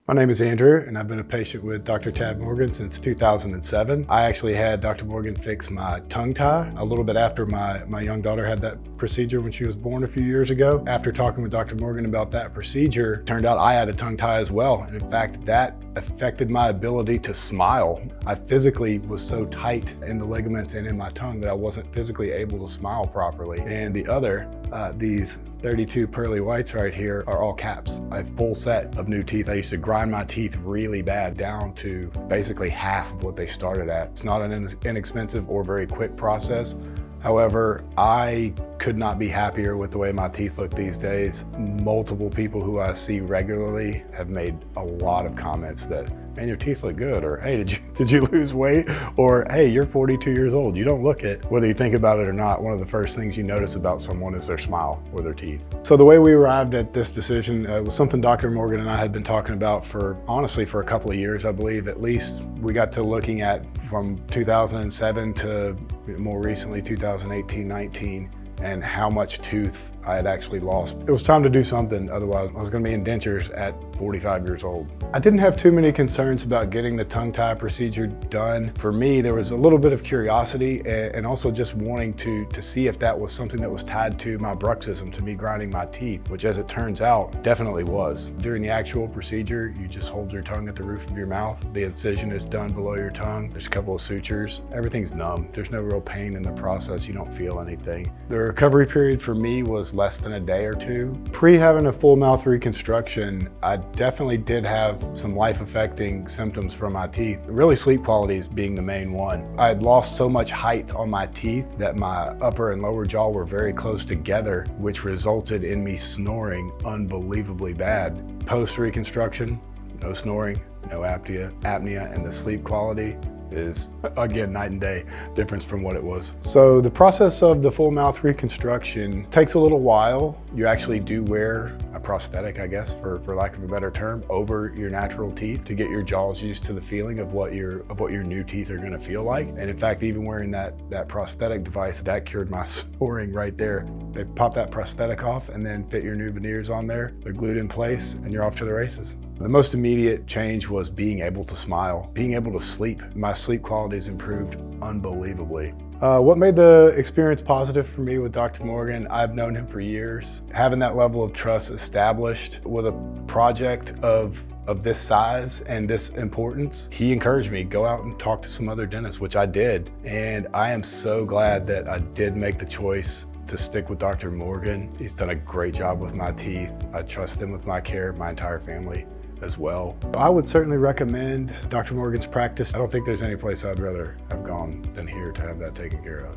My name is Andrew, and I've been a patient with Dr. Tad Morgan since 2007. I actually had Dr. Morgan fix my tongue tie a little bit after my young daughter had that procedure when she was born a few years ago. After talking with Dr. Morgan about that procedure, turned out I had a tongue tie as well. And in fact, that affected my ability to smile. I physically was so tight in the ligaments and in my tongue that I wasn't physically able to smile properly. And the other, these 32 pearly whites right here are all caps. I have a full set of new teeth. I used to grind my teeth really bad down to basically half of what they started at. It's not an inexpensive or very quick process. However, I could not be happier with the way my teeth look these days. Multiple people who I see regularly have made a lot of comments that, man, your teeth look good, or hey, did you lose weight? Or hey, you're 42 years old, you don't look it. Whether you think about it or not, one of the first things you notice about someone is their smile or their teeth. So the way we arrived at this decision was something Dr. Morgan and I had been talking about honestly for a couple of years, I believe. At least we got to looking at from 2007 to more recently 2018-19, and how much tooth I had actually lost. It was time to do something, otherwise I was gonna be in dentures at 45 years old. I didn't have too many concerns about getting the tongue tie procedure done. For me, there was a little bit of curiosity and also just wanting to see if that was something that was tied to my bruxism, to me grinding my teeth, which as it turns out, definitely was. During the actual procedure, you just hold your tongue at the roof of your mouth. The incision is done below your tongue. There's a couple of sutures. Everything's numb. There's no real pain in the process. You don't feel anything. The recovery period for me was less than a day or two. Pre having a full mouth reconstruction, I definitely did have some life-affecting symptoms from my teeth. Really, sleep qualities being the main one. I had lost so much height on my teeth that my upper and lower jaw were very close together, which resulted in me snoring unbelievably bad. Post-reconstruction, no snoring, no apnea, and the sleep quality is, again, night and day difference from what it was. So the process of the full mouth reconstruction takes a little while. You actually do wear a prosthetic, I guess, for lack of a better term, over your natural teeth to get your jaws used to the feeling of what your new teeth are gonna feel like. And in fact, even wearing that prosthetic device, that cured my snoring right there. They pop that prosthetic off and then fit your new veneers on there. They're glued in place and you're off to the races. The most immediate change was being able to smile, being able to sleep. My sleep qualities improved unbelievably. What made the experience positive for me with Dr. Morgan, I've known him for years. Having that level of trust established with a project of this size and this importance, he encouraged me, go out and talk to some other dentists, which I did. And I am so glad that I did make the choice to stick with Dr. Morgan. He's done a great job with my teeth. I trust him with my care, my entire family as well. I would certainly recommend Dr. Morgan's practice. I don't think there's any place I'd rather have gone than here to have that taken care of.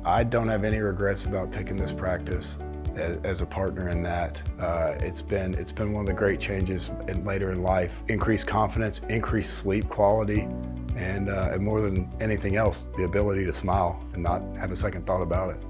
I don't have any regrets about picking this practice as a partner in that. It's been one of the great changes later in life. Increased confidence, increased sleep quality, and more than anything else, the ability to smile and not have a second thought about it.